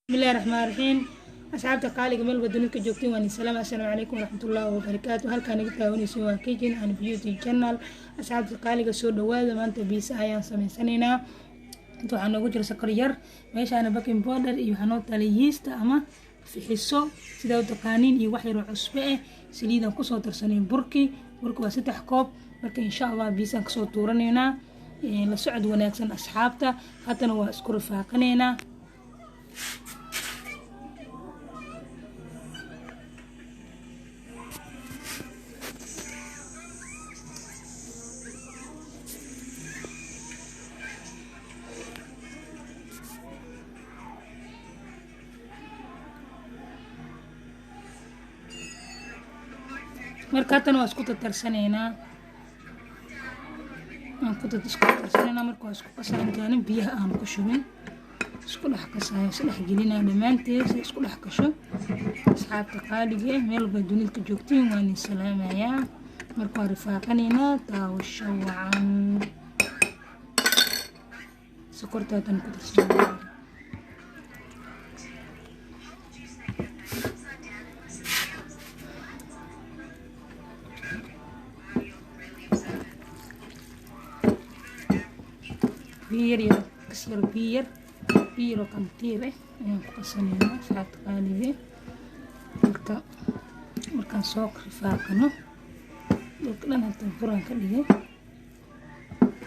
بسم الله الرحمن الرحيم. أصحابتي قالي قبل بدونك جوكتين واني السلام عليكم ورحمة الله وبركاته. هل كان قلتها سوا كيجن عن بيوتي جنال. أصحابتي قالي قصور دواد ما أنت بيس أيام سنينا انتو حانو قجر سكرير ماشي أنا باكين بودر إيو حانو تالييست أما في حسو سيداو تقانين إيو وحيرو عصبئة سليدا كسو ترسانين بركي وستح كوب marka insha Allah biisan ka soo tuuranayna la socod wanaagsan asxaabta hadana waa isku rafaaqanayna marka hadana waa isku tarsanayna كنت تسكت سنة مركو اسكو قصان جانب بيها أنا كشوين اسكو لح قصايا سلح جلينا دمانتي اسكو لح كشو أصحاب تقاليجي ميل بدون الكجوكتين واني سلامة يا مركو رفاقنينا تاوشو عن سكرتها تنكو تسمع بير يا كسر بير وكم تيره ayaan ku qasanayna saad qaaliye markaan soo rifaaqano dhan hada furan ka dhigay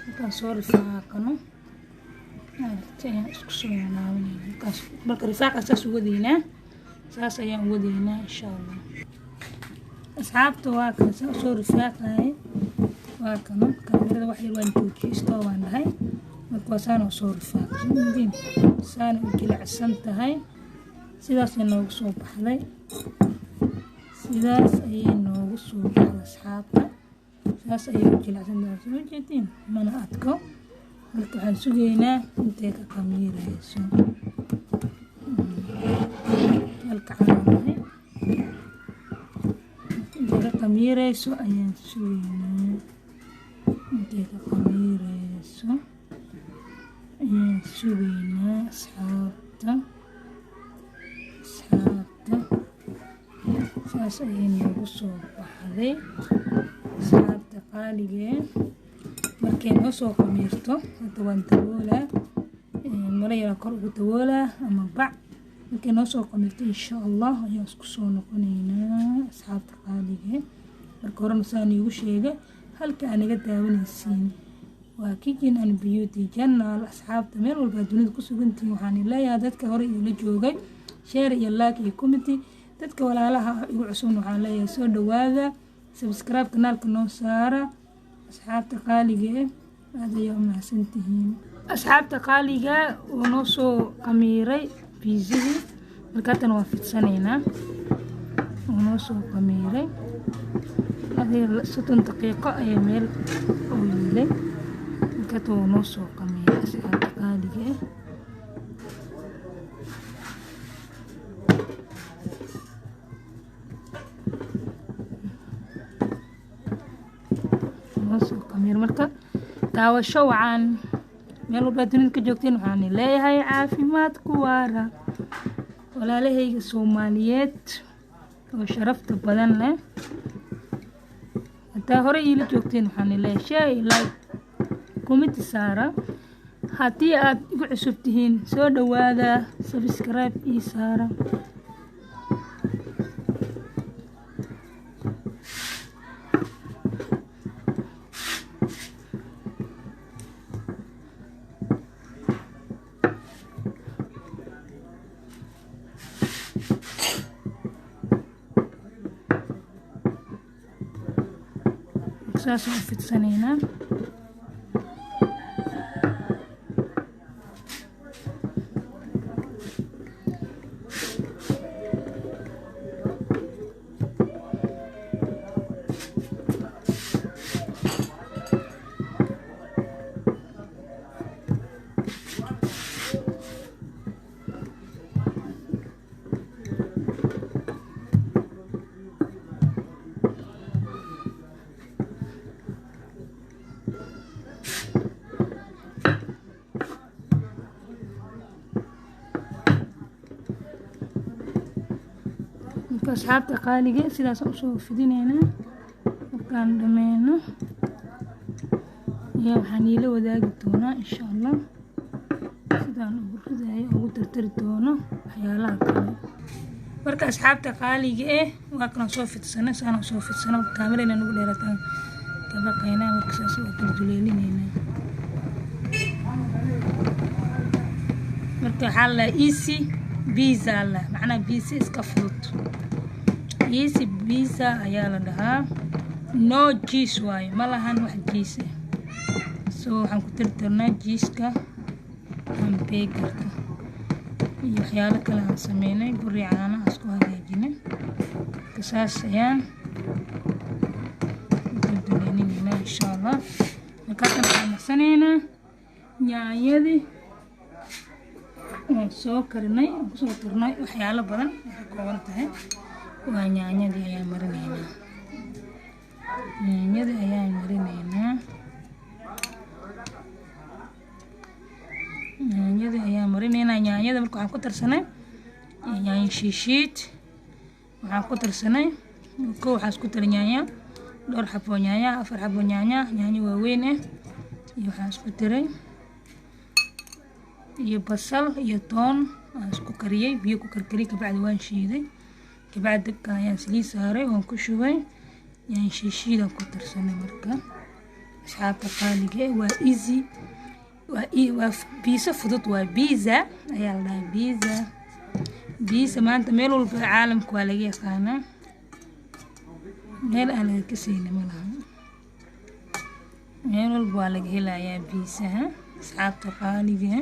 markaan soo rifaaqano ayaan isku soo naawnayna marka rifaaqa saas u wadaynaa saas ayaan wadaynaa insha Allah asxaabta waa ka soo rifaaqay waa kan kamerada wax yar waan joojiyay waan dhahay marka saan oo soo rifaaqay saan u jilicsan tahay sidaas ay noogu soo baxday sidaas ay noogu soo baxday asxaabta sidaas ay u jilicsan tahay soo jeedin mana adko marka waxaan sugeynaa intee ka qamiirayso halka calaamay intee ka qamiirayso ayaan sugeynaa intee ka qamiirayso سوينا أصحابتا ساس أيين يوصو بحذي أصحابتا قاليين مركين وصو قميرتو هتوان تبولا مريا قرب تبولا أما بعد مركين وصو قميرتو إن شاء الله يوسكسو نقنينا أصحابتا قاليين مركورن ساني وشيغا هل كان قدامن السين وكيجن أن بيوتي جنال أصحابتا ميل والبا دونيدا كسوغنتي waxaan leeyahay dadka hore iyo la joogay share iyo like iyo comment dadka walaalaha igu cusub waxaan leeyahay soo dhawaada subscribe kanaalka noo saara asxaabta qaaliga aad ayay u mahadsantihiin asxaabta qaaliga oo noo soo qamiiray biizidi marka tan waa fidsaneynaa oo noo soo qamiiray hadii 60 daqiiqo ay meel oo yilay كتو نصو قميص أصحاب قالية نصو قمير مركا تاوشو عن ميلو بادونين كجوكتين وحاني ليهاي عافيمات كوارا ولا ليهاي سوماليات وشرفت بدن له انتا هوري إلي جوكتين وحاني ليه شاي لايك كومنت سارة هاتي aad igu cusubtihiin soo dhawaada subscribe ii saara saas oo fidsanayna marka asxaabta qaaliga sidaas u soo fidinayna markaan dhameeyno ya waxaan ila wadaagi doonaa insha Allah sidaan ugu ridayo ugu tirtiri doono waxyaalaha kale marka asxaabta qaaliga waa kan soo fidsanay saan soo fidsanay kaamirada nagu dheerataan tabaqayna marka saas oo kala duleelinayna marka xalla easy pizza la macna pizza iska fudud easy pizza ayaa la dhahaa no cheese waaye ma lahan wax cheese so waxaan ku tirtirnaa cheese-ka hamburgerka iyo waxyaalo kale aan sameynay buri caano isku hagaajinay kasaas ayaan duleelinayna insha Allah markaan sameynayna yaanyadii soo karnay soo turnay waxyaalo badan oo kooban tahay waa yaanyadii ayaan marinaynaa yaanyada marka waxaan ku tarsanay yaanyo shiishiid waxaan ku tarsanay koow waxaan isku taray yaanyo dhowr xabo yaanyo 4 xabo yaanyo waaweyn iyo waxaan isku taray iyo basal iyo toon aan isku kariyay biyo ku karkariyay kabacdi waan shiiday kabacdi dabka ayaan saliid saaray oo ku shubay yaanyo shiishiid aan ku tarsanay marka asxaabta qaaliga waa easy waa pizza fudud waa pizza ayaa la dhahaa pizza maanta meel walba caalamka waa laga yaqaanaa meel aan laga kasaynin malaha meel walba waa laga helayaa pizza asxaabta qaaliga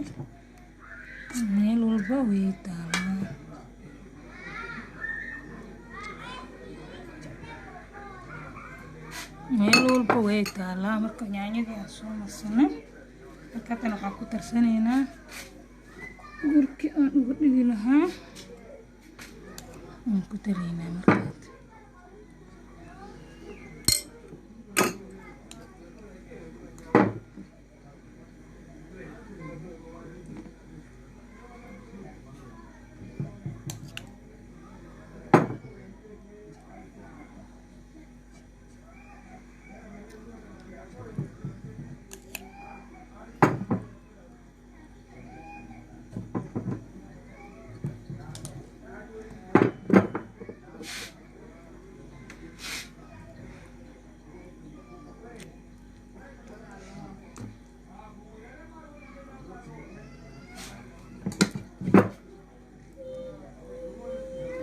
meel walba way taalaa marka yaanyadii aan soo marsanay markaan waxaan ku tarsanaynaa gurkii aan ugu dhigi lahaa aan ku taraynaa markaad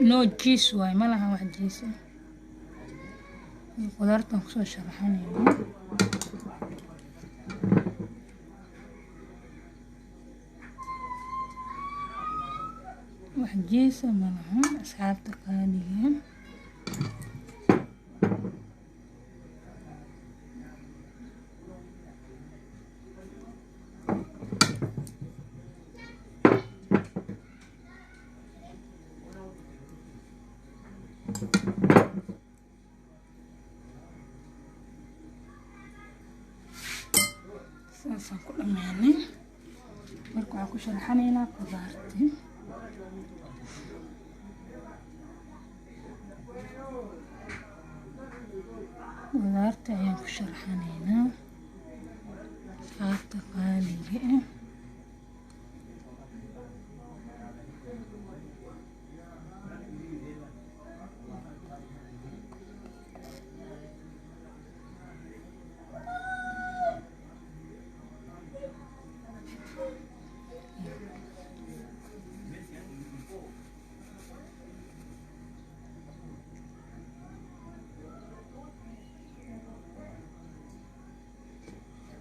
no cheese waaye ma lahan wax cheese qudaartan ku soo sharaxanaynaa wax cheese ma lahan asxaabta qaaliga saasaan ku dhammaanay marka waxaan ku sharaxanaynaa qudaartii ayaan ku sharaxanaynaa asxaabta qaaliga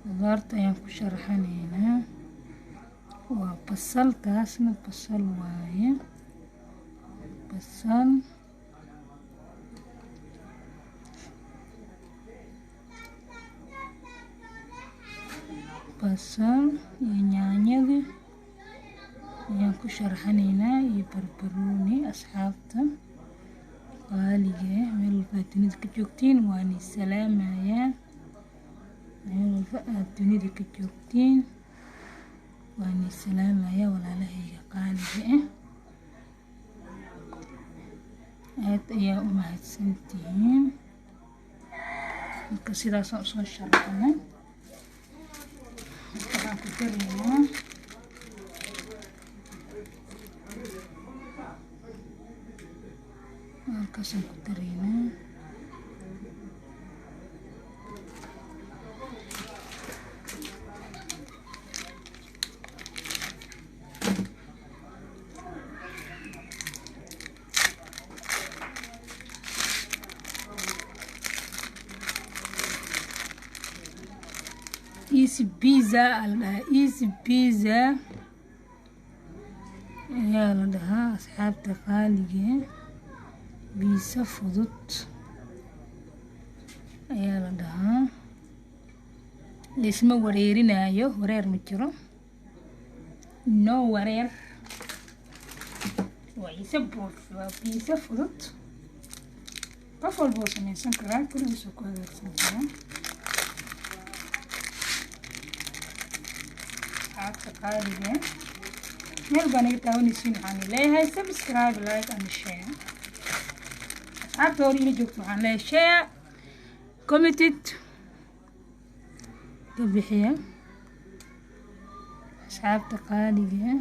qudaarta ayaan ku sharaxanaynaa waa basal taasna basal waaye basal iyo yaanyada ayaan ku sharaxanaynaa iyo barbarooni asxaabta qaaliga meel walba dunida ka joogtiin waan salaamayaa meel walba aad dunida ka joogtiin waan salaamayaa walaalahayga qaaliga aad ayaa u mahadsantihiin. marka sidaas aan soo sharaxnay waxaan ku daraynaa halkaasaan ku daraynaa easy pizza easy pizza ayaa la dhahaa asxaabta qaaliga. Pizza fudud ayaa la dhahaa, laysma wareerinayo, wareer ma jiro, no wareer, waa pizza fudud, qof walba oo samaysan karaa, gurigiisa ku hagaagsan karaa. asxaabta qaaliga meel baa naga taawanaysiin, waxaan leeyahay subscribe, like and share. asxaabta hor ila joogto waxaan leeyahay share, commented ka bixiya. asxaabta qaaliga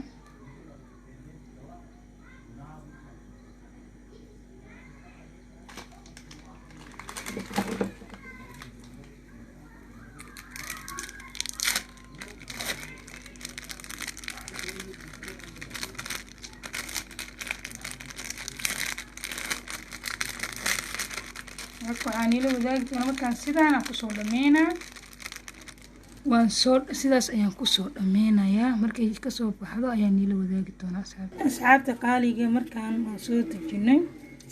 waxaan ila wadaagi doonaa markaan sidaan aan kusoo dhameynaa. sidaas ayaan kusoo dhameynayaa, markay kasoo baxdo ayaan ila wadaagi doonaa. asxaabta qaaliga markaan waan soo dejinay,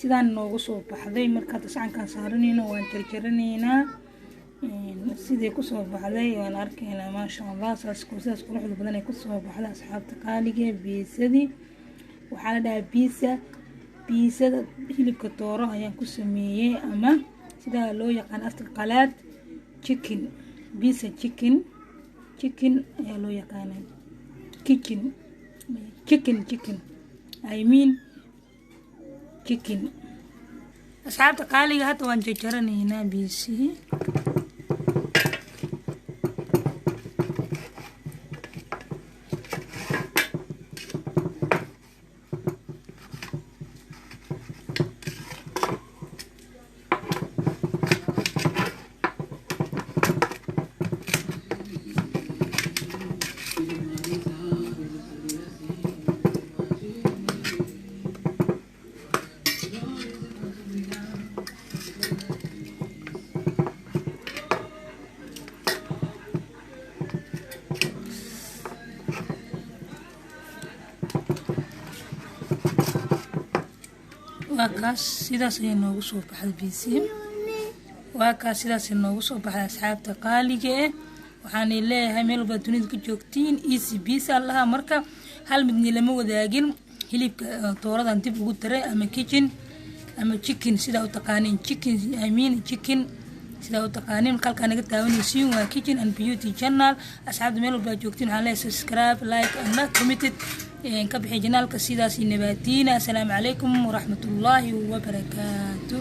sidaan noogu soo baxday. markaad sacankaan saaranayno waan jarjaranaynaa, sidii kusoo baxday waan arkaynaa. maasha allah, sidaas quruxda badan ay kusoo baxday. asxaabta qaaliga biisadii waxaa la dhahaa biisada hilibka dooro ayaan ku sameeyey, ama sidaa loo yaqaan afka qalaad chicken, pizza chicken ayaa loo yaqaanaa. chicken. asxaabta qaaliga hadda waan jarjaranaynaa biisihii. waakaas sidaas ayaa noogu soo baxday biisi. waakaas sidaas ayaa noogu soo baxday asxaabta qaaliga. waxaan leeyahay meel walba dunida ka joogtiin, easy pizza allaha. marka hal midni lama wadaagin, hilibka tooradan dib ugu daray, ama chicken sidaa u taqaaniin, chicken sidaa u taqaaniin. halkaa naga taawanaysiin waa kitchen and beauty channel. asxaabta meel walba joogtiin waxaan leeyahay subscribe, like and commented ka bixi janaalka. sidaas nabaadiina. assalaamu calaykum waraxmatullaahi wabarakaatu.